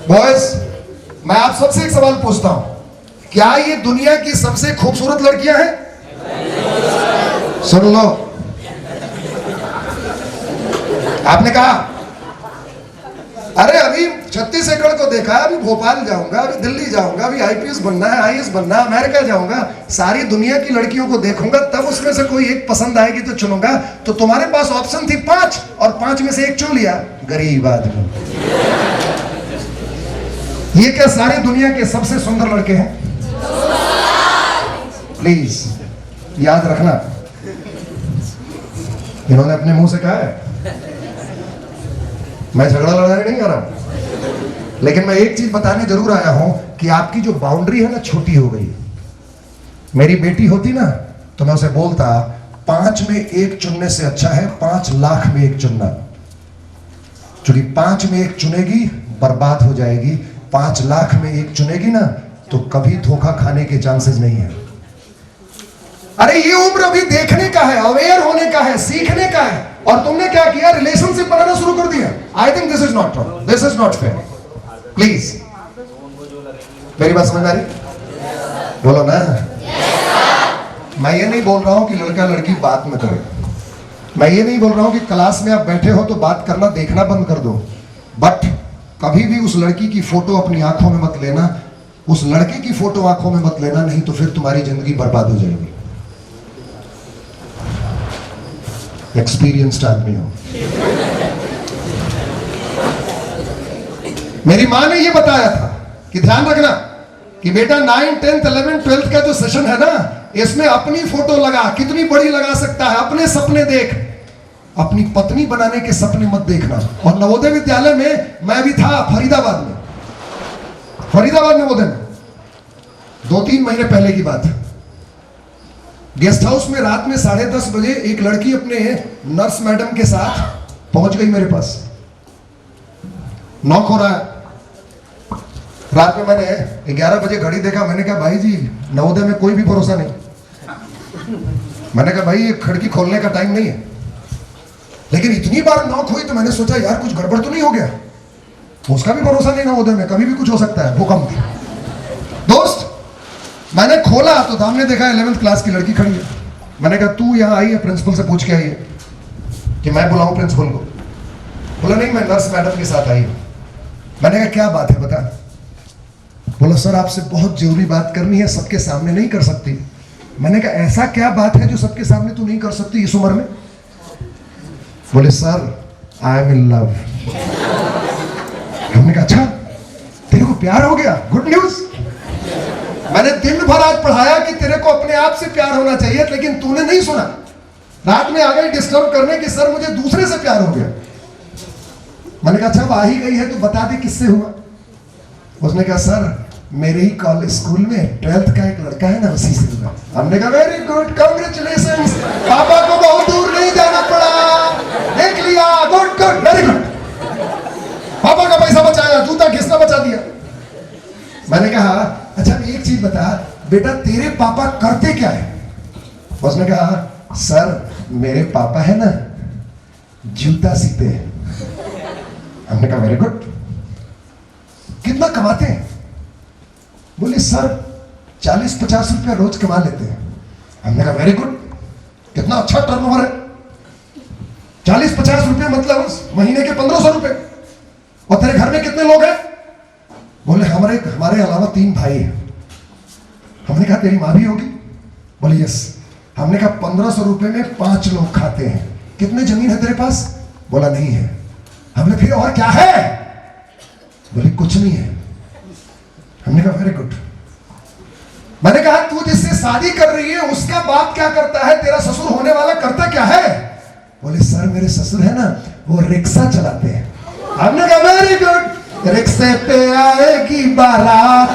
Boys, मैं आप सबसे एक सवाल पूछता हूं, क्या ये दुनिया की सबसे खूबसूरत लड़कियां हैं? सुन लो, आपने कहा अरे अभी 36 एकड़ को देखा, अभी भोपाल जाऊंगा, अभी दिल्ली जाऊंगा, अभी आईपीएस बनना है, आईएएस बनना है, अमेरिका जाऊंगा, सारी दुनिया की लड़कियों को देखूंगा, तब उसमें से कोई एक पसंद आएगी तो चुनूंगा। तो तुम्हारे पास ऑप्शन थी 5 और 5 में से एक चुन लिया। गरीब आदमी। ये क्या सारी दुनिया के सबसे सुंदर लड़के हैं? प्लीज याद रखना, इन्होंने अपने मुंह से कहा है, मैं झगड़ा लड़ाने नहीं आ रहा हूं, लेकिन मैं एक चीज बताने जरूर आया हूं कि आपकी जो बाउंड्री है ना, छोटी हो गई। मेरी बेटी होती ना तो मैं उसे बोलता 5 में 1 चुनने से अच्छा है 5 लाख में 1 चुनना। क्योंकि 5 में 1 चुनेगी बर्बाद हो जाएगी, 5 लाख में 1 चुनेगी ना तो कभी धोखा खाने के चांसेस नहीं है। अरे ये उम्र अभी देखने का है, अवेयर होने का है, सीखने का है, और तुमने क्या किया? रिलेशनशिप बनाना शुरू कर दिया। I think this is not wrong, this is not fair. Please मेरी बात समझ आ रही? बोलो ना। मैं ये नहीं बोल रहा हूं कि लड़का लड़की बात में करे, मैं ये नहीं बोल रहा हूं कि क्लास में आप बैठे हो तो बात करना देखना बंद कर दो, बट कभी भी उस लड़की की फोटो अपनी आंखों में मत लेना, उस लड़के की फोटो आंखों में मत लेना, नहीं तो फिर तुम्हारी जिंदगी बर्बाद हो जाएगी। एक्सपीरियंस्ड आदमी हो। मेरी मां ने यह बताया था कि ध्यान रखना कि बेटा 9, 10, 11, 12 का जो सेशन है ना, इसमें अपनी फोटो लगा, कितनी बड़ी लगा सकता है, अपने सपने देख, अपनी पत्नी बनाने के सपने मत देखना। और नवोदय विद्यालय में मैं भी था, फरीदाबाद नवोदय में 2-3 महीने पहले की बात है। गेस्ट हाउस में रात में 10:30 बजे एक लड़की अपने नर्स मैडम के साथ पहुंच गई मेरे पास। नॉक हो रहा है, रात में मैंने 11 बजे घड़ी देखा, मैंने कहा भाई जी नवोदय में कोई भी भरोसा नहीं। मैंने कहा भाई ये खिड़की खोलने का टाइम नहीं है, लेकिन इतनी बार नॉक हुई तो मैंने सोचा यार कुछ गड़बड़ तो नहीं हो गया। उसका भी भरोसा नहीं नवोदय में, कभी भी कुछ हो सकता है, भूकंप। दोस्त मैंने खोला तो सामने देखा 11th क्लास की लड़की खड़ी है। मैंने कहा तू यहाँ आई है, प्रिंसिपल से पूछ के आई है कि मैं बुलाऊं प्रिंसिपल को? बोला नहीं, मैं नर्स मैडम के साथ आई हूं। मैंने कहा क्या बात है बता। बोला सर आपसे बहुत जरूरी बात करनी है, सबके सामने नहीं कर सकती। मैंने कहा ऐसा क्या बात है जो सबके सामने तू नहीं कर सकती इस उम्र में? बोले sir I am in love. हमने कहा अच्छा तेरे को प्यार हो गया, गुड न्यूज। मैंने दिन भर आज पढ़ाया कि तेरे को अपने आप से प्यार होना चाहिए, लेकिन तूने नहीं सुना। रात में आ गई डिस्टर्ब करने कि सर मुझे दूसरे से प्यार हो गया। मैंने कहा अच्छा आ ही गई है तो बता दे किससे हुआ। उसने कहा सर मेरे ही कॉलेज स्कूल में 12th का एक लड़का है ना, उसी से हुआ। हमने कहा वेरी गुड, कांग्रेचुलेशंस, पापा को बहुत दूर नहीं जाना पड़ा, देख लिया, गुड गुड वेरी गुड। पापा का पैसा बचाया, जूता घिसना बचा दिया। मैंने कहा अच्छा एक चीज बता बेटा, तेरे पापा करते क्या है? उसने कहा सर मेरे पापा है ना जूता सीते हैं। हमने कहा वेरी गुड, कितना कमाते हैं? बोले सर 40-50 रुपया रोज कमा लेते हैं। हमने कहा वेरी गुड, कितना अच्छा टर्नओवर है। 40-50 रुपये मतलब उस महीने के 1500 रुपए। और तेरे घर में कितने लोग हैं? बोले हमारे अलावा 3 भाई हैं। हमने कहा तेरी माँ भी होगी? बोले यस। हमने कहा 1500 रुपए में 5 लोग खाते हैं, कितने जमीन है तेरे पास? बोला नहीं है। हमने फिर और क्या है? बोले कुछ नहीं है। हमने कहा वेरी गुड। मैंने कहा तू जिससे शादी कर रही है उसका बाप क्या करता है, तेरा ससुर होने वाला करता क्या है? बोले सर मेरे ससुर है ना वो रिक्शा चलाते हैं। हमने कहा वेरी गुड, रिक्शे पे आएगी बारात।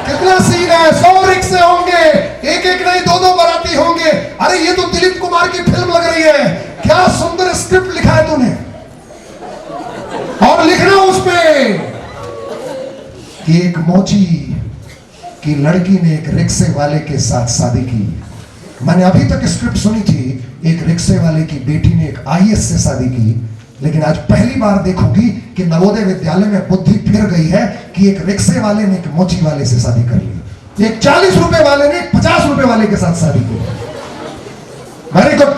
कितना सीन है, 100 रिक्शे होंगे, एक एक नहीं 2-2 बाराती होंगे। अरे ये तो दिलीप कुमार की फिल्म लग रही है। क्या सुंदर स्क्रिप्ट लिखा है तूने, और लिखना उस पे कि एक मोची की लड़की ने एक रिक्शे वाले के साथ शादी की। मैंने अभी तक स्क्रिप्ट सुनी थी, एक रिक्शे वाले की बेटी ने एक आईएएस से शादी की, लेकिन आज पहली बार देखूंगी कि नवोदय विद्यालय में बुद्धि फिर गई है कि एक रिक्शे वाले ने एक मोची वाले से शादी कर ली, एक 40 रुपए वाले ने 50 रुपए वाले के साथ शादी की। Very good.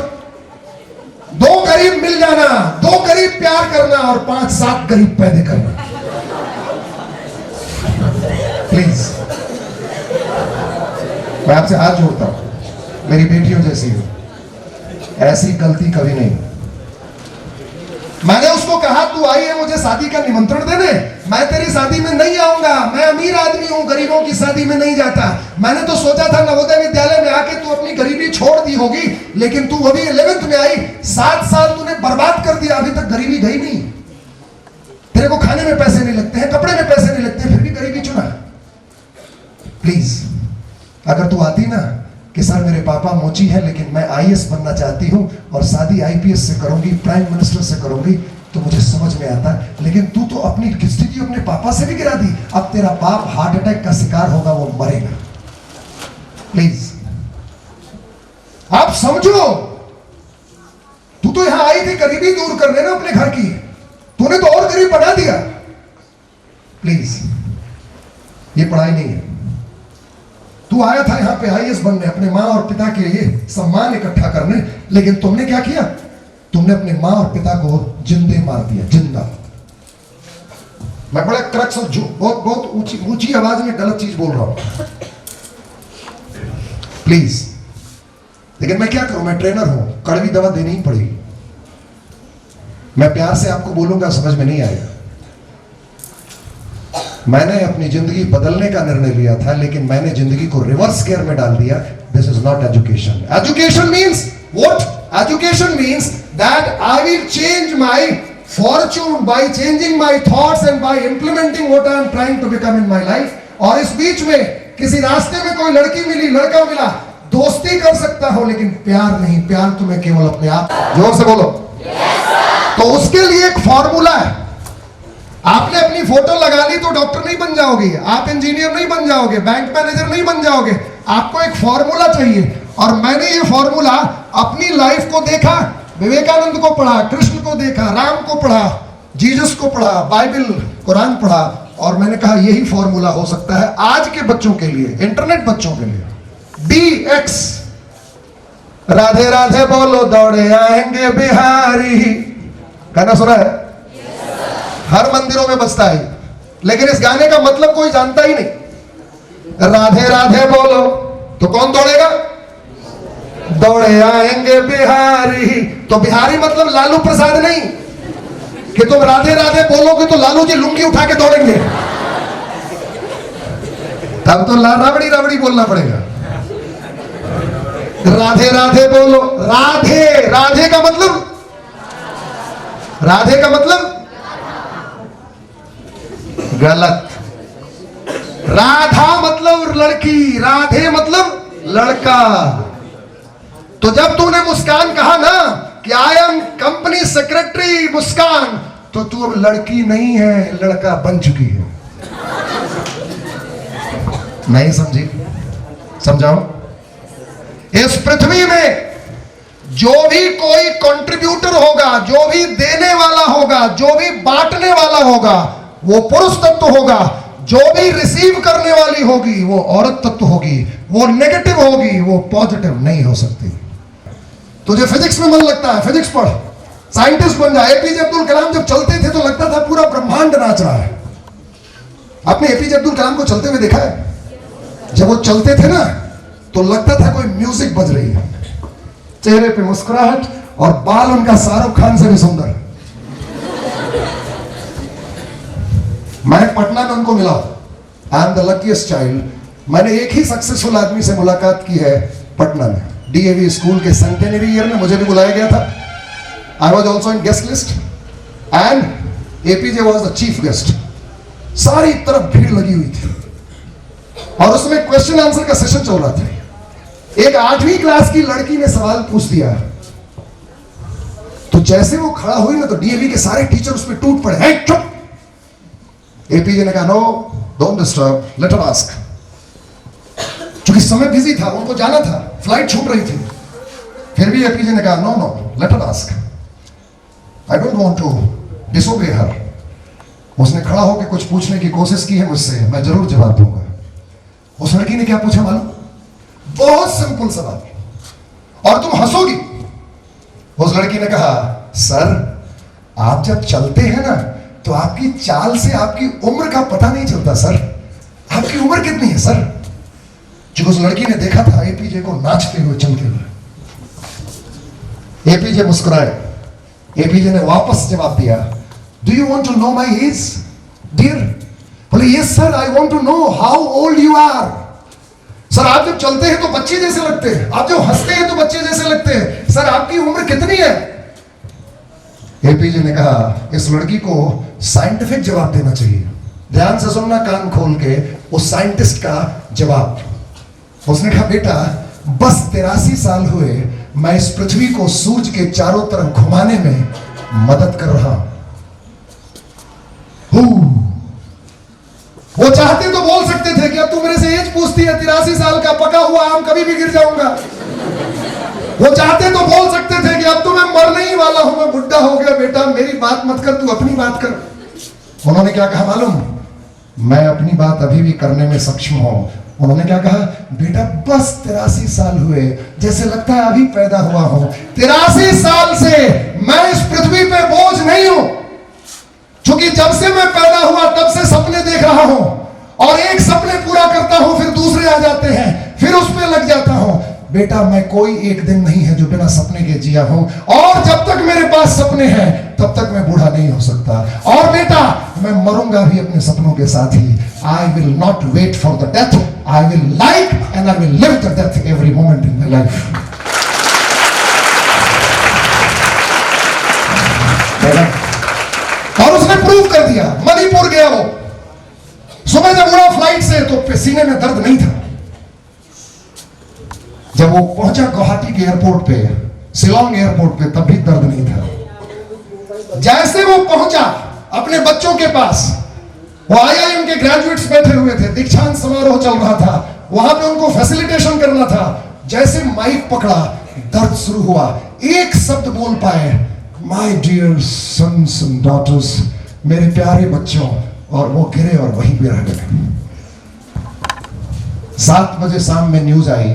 2 गरीब मिल जाना, 2 गरीब प्यार करना और 5-7 गरीब पैदा करना। प्लीज मैं आपसे हाथ जोड़ता हूं, मेरी बेटियों जैसी हो, ऐसी गलती कभी नहीं। मैंने उसको कहा तू आई है मुझे शादी का निमंत्रण देने, मैं तेरी शादी में नहीं आऊंगा, मैं अमीर आदमी हूं, गरीबों की शादी में नहीं जाता। मैंने तो सोचा था नवोदय विद्यालय में आके तू अपनी गरीबी छोड़ दी होगी, लेकिन तू अभी 11th में आई, 7 साल तूने बर्बाद कर दिया, अभी तक गरीबी गई नहीं। तेरे को खाने में पैसे नहीं लगते हैं, कपड़े में पैसे नहीं लगते, फिर भी गरीबी चुना। प्लीज अगर तू आती ना कि सर मेरे पापा मोची है लेकिन मैं आईएएस बनना चाहती हूँ और शादी आईपीएस से करूंगी, प्राइम मिनिस्टर से करूंगी, तो मुझे समझ में आता। लेकिन तू तो अपनी स्थिति अपने पापा से भी गिरा दी, अब तेरा बाप हार्ट अटैक का शिकार होगा, वो मरेगा। प्लीज आप समझो, तू तो यहां आई थी गरीबी दूर करने ना अपने घर की, तूने तो और गरीब बना दिया। प्लीज ये पढ़ाई नहीं है। तू आया था यहां पे आईएएस बनने, अपने मां और पिता के लिए सम्मान इकट्ठा करने, लेकिन तुमने क्या किया? तुमने अपने मां और पिता को जिंदे मार दिया, जिंदा। मैं बड़ा क्रक्स और बहुत ऊंची आवाज में गलत चीज बोल रहा हूं, प्लीज। लेकिन मैं क्या करूं, मैं ट्रेनर हूं, कड़वी दवा देनी ही पड़ेगी। मैं प्यार से आपको बोलूंगा, समझ में नहीं आएगा। मैंने अपनी जिंदगी बदलने का निर्णय लिया था, लेकिन मैंने जिंदगी को रिवर्स गियर में डाल दिया। This is not education. Education means what? Education means that I will change my fortune by changing my thoughts and by implementing what I am trying to become in my life. और इस बीच में किसी रास्ते में कोई लड़की मिली, लड़का मिला, दोस्ती कर सकता हो लेकिन प्यार नहीं। प्यार तुम्हें केवल अपने आप, जोर से बोलो। तो उसके लिए एक फॉर्मूला है। आपने अपनी फोटो लगा ली तो डॉक्टर नहीं बन जाओगे, आप इंजीनियर नहीं बन जाओगे, बैंक मैनेजर नहीं बन जाओगे। आपको एक फॉर्मूला चाहिए, और मैंने ये फॉर्मूला अपनी लाइफ को देखा, विवेकानंद को पढ़ा, कृष्ण को देखा, राम को पढ़ा, जीसस को पढ़ा, बाइबल कुरान पढ़ा, और मैंने कहा यही फॉर्मूला हो सकता है आज के बच्चों के लिए, इंटरनेट बच्चों के लिए। DX, राधे राधे बोलो दौड़े आएंगे बिहारी, गाना सुना है? हर मंदिरों में बजता है, लेकिन इस गाने का मतलब कोई जानता ही नहीं। राधे राधे बोलो तो कौन दौड़ेगा? दौड़े आएंगे बिहारी। तो बिहारी मतलब लालू प्रसाद नहीं कि तुम राधे राधे बोलोगे तो लालू जी लुंगी उठा के दौड़ेंगे, तब तो राबड़ी राबड़ी बोलना पड़ेगा। राधे राधे बोलो। राधे, राधे का मतलब, राधे का मतलब गलत। राधा मतलब लड़की, राधे मतलब लड़का। तो जब तूने मुस्कान कहा ना कि आई एम कंपनी सेक्रेटरी मुस्कान, तो तू अब लड़की नहीं है, लड़का बन चुकी है। नहीं समझी? समझाओ। इस पृथ्वी में जो भी कोई कंट्रीब्यूटर होगा, जो भी देने वाला होगा, जो भी बांटने वाला होगा, वो पुरुष तत्व होगा। जो भी रिसीव करने वाली होगी वो औरत तत्व होगी। वो नेगेटिव होगी, वो पॉजिटिव नहीं हो सकती। तुझे फिजिक्स में मन लगता है, फिजिक्स पढ़, साइंटिस्ट बन जा। एपीजे अब्दुल कलाम जब चलते थे तो लगता था पूरा ब्रह्मांड नाच रहा है। आपने एपीजे अब्दुल कलाम को चलते हुए देखा है? जब वो चलते थे ना तो लगता था कोई म्यूजिक बज रही है, चेहरे पे मुस्कुराहट, और बाल उनका शाहरुख खान से भी सुंदर। मैं पटना में उनको मिला, I am the luckiest child. मैंने एक ही सक्सेसफुल आदमी से मुलाकात की है पटना में, डीएवी स्कूल के सेंटेनरी ईयर में मुझे भी बुलाया गया था। I was also in guest list and APJ was the chief guest. सारी तरफ भीड़ लगी हुई थी और उसमें क्वेश्चन आंसर का सेशन चल रहा था। एक 8वीं क्लास की लड़की ने सवाल पूछ दिया, तो जैसे वो खड़ा हुई ना तो डीएवी के सारे टीचर उस पर टूट पड़े। hey, चुप। एपीजे ने कहा no don't disturb, let her ask. क्योंकि समय बिजी था, उनको जाना था, फ्लाइट छूट रही थी। फिर भी एपीजे ने कहा no no let her ask. I don't want to disobey her. उसने खड़ा होकर कुछ पूछने की कोशिश की है मुझसे, मैं जरूर जवाब दूंगा। उस लड़की ने क्या पूछा मालूम? बहुत सिंपल सवाल, और तुम हंसोगी। उस लड़की ने कहा, सर आप जब चलते हैं ना तो आपकी चाल से आपकी उम्र का पता नहीं चलता सर। आपकी उम्र कितनी है सर? जो उस लड़की ने देखा था एपीजे को नाचते हुए चलते हुए। एपीजे मुस्कुराए। एपीजे ने वापस जवाब दिया, do you want to know my age dear? बोले, yes sir, I want to know how old you are. Sir आप जब चलते हैं तो बच्चे जैसे लगते हैं, आप जब हंसते हैं तो बच्चे जैसे लगते हैं, सर आपकी उम्र कितनी है? एपीजे ने कहा, इस लड़की को साइंटिफिक जवाब देना चाहिए। ध्यान से सुनना, कान खोल के, उस साइंटिस्ट का जवाब। उसने कहा, बेटा बस 83 साल हुए मैं इस पृथ्वी को सूरज के चारों तरफ घुमाने में मदद कर रहा हूं। वो चाहते तो बोल सकते थे कि अब तू मेरे से एज पूछती है, 83 साल का पका हुआ आम, कभी भी गिर जाऊंगा। वो चाहते तो बोल सकते थे कि अब तो मैं मरने ही वाला हूं, मैं बुढ़ा हो गया, बेटा मेरी बात मत कर, तू अपनी बात कर। उन्होंने क्या कहा मालूम? मैं अपनी बात अभी भी करने में सक्षम हूं। उन्होंने क्या कहा? बेटा बस 83 साल हुए, जैसे लगता है अभी पैदा हुआ हूं। 83 साल से मैं इस पृथ्वी पे बोझ नहीं हूं, क्योंकि जब से मैं पैदा हुआ तब से सपने देख रहा हूं, और एक सपने पूरा करता हूं, फिर दूसरे आ जाते हैं, फिर उस पे लग जाता हूं। बेटा मैं कोई एक दिन नहीं है जो बिना सपने के जिया हूं, और जब तक मेरे पास सपने हैं तब तक मैं बूढ़ा नहीं हो सकता। और बेटा मैं मरूंगा भी अपने सपनों के साथ ही। I will not wait for the death, I will like and I will live the death every moment in my life. और उसने प्रूव कर दिया। मणिपुर गया वो, सुबह जब उड़ा फ्लाइट से तो सीने में दर्द नहीं था। जब वो पहुंचा गुवाहाटी के एयरपोर्ट पे, शिलोंग एयरपोर्ट पे, तब भी दर्द नहीं था। जैसे वो पहुंचा अपने बच्चों के पास, वो IIM के ग्रेजुएट्स बैठे हुए थे, दीक्षांत समारोह चल रहा था, वहां पे उनको फैसिलिटेशन करना था। जैसे माइक पकड़ा, दर्द शुरू हुआ, एक शब्द बोल पाए, my dear sons and daughters, मेरे प्यारे बच्चों, और वो गिरे और वहीं पे रह गए। 7 बजे शाम में न्यूज आई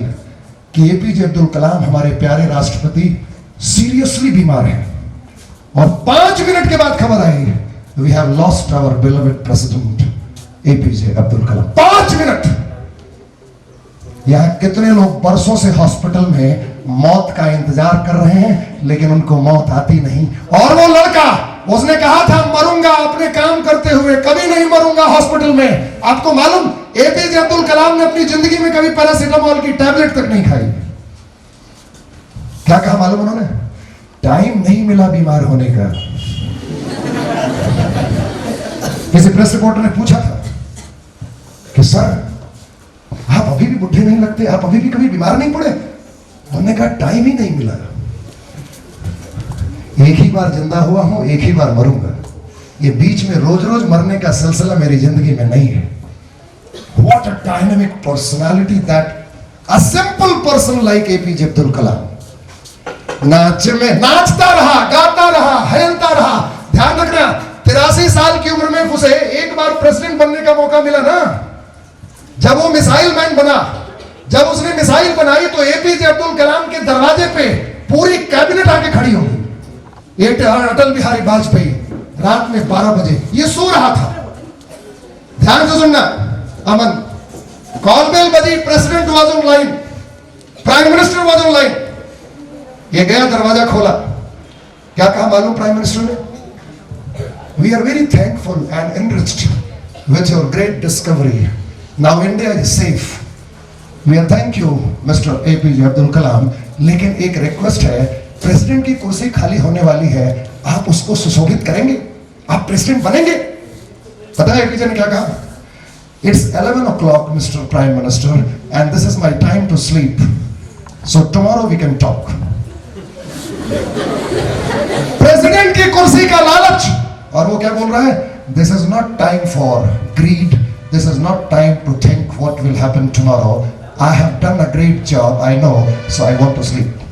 कि एपीजे अब्दुल कलाम हमारे प्यारे राष्ट्रपति सीरियसली बीमार हैं, और 5 मिनट के बाद खबर आई, we have lost our beloved president APJ Abdul Kalam. 5 minute. यहां कितने लोग बरसों से हॉस्पिटल में मौत का इंतजार कर रहे हैं, लेकिन उनको मौत आती नहीं। और वो लड़का, उसने कहा था मरूंगा अपने काम करते हुए, कभी नहीं मरूंगा हॉस्पिटल में। आपको मालूम, एपीजे अब्दुल कलाम ने अपनी जिंदगी में कभी पैरासिटामोल की टैबलेट तक नहीं खाई। क्या कहा मालूम उन्होंने? टाइम नहीं मिला बीमार होने का। किसी प्रेस रिपोर्टर ने पूछा था कि सर आप अभी भी बुढ़े नहीं लगते, आप अभी भी कभी बीमार नहीं पड़े? उन्होंने कहा टाइम ही नहीं मिला। एक ही बार जिंदा हुआ हूं, एक ही बार मरूंगा। ये बीच में रोज रोज मरने का सिलसिला मेरी जिंदगी में नहीं है। What a dynamic personality that a simple person like APJ Abdul Kalam. नाच में नाचता रहा, गाता रहा, हेलता रहा। ध्यान रखना, 83 साल की उम्र में उसे एक बार प्रेसिडेंट बनने का मौका मिला ना, जब वो मिसाइल मैन बना। जब उसने मिसाइल बनाई तो एपीजे अब्दुल कलाम के दरवाजे पे पूरी कैबिनेट आके खड़ी हो गई। अटल बिहारी वाजपेयी रात में 12 बजे ये सो रहा था। ध्यान से सुनना, अमन, कॉल बेल बजी, president was on line, prime minister was on line. ये गया, दरवाजा खोला, क्या कहा मालूम प्राइम मिनिस्टर ने? We are very thankful and enriched with your great discovery, now India is safe. We are thank you mister APJ Abdul Kalam, लेकिन एक रिक्वेस्ट है, प्रेसिडेंट की कुर्सी खाली होने वाली है, आप उसको सुशोभित करेंगे, आप प्रेसिडेंट बनेंगे। पता है एपीजे ने क्या कहा? It's 11 o'clock, Mr. Prime Minister, and this is my time to sleep. So tomorrow we can talk. President की कुर्सी का लालच, और वो क्या बोल रहा है? This is not time for greed. This is not time to think what will happen tomorrow. I have done a great job, I know, so I want to sleep.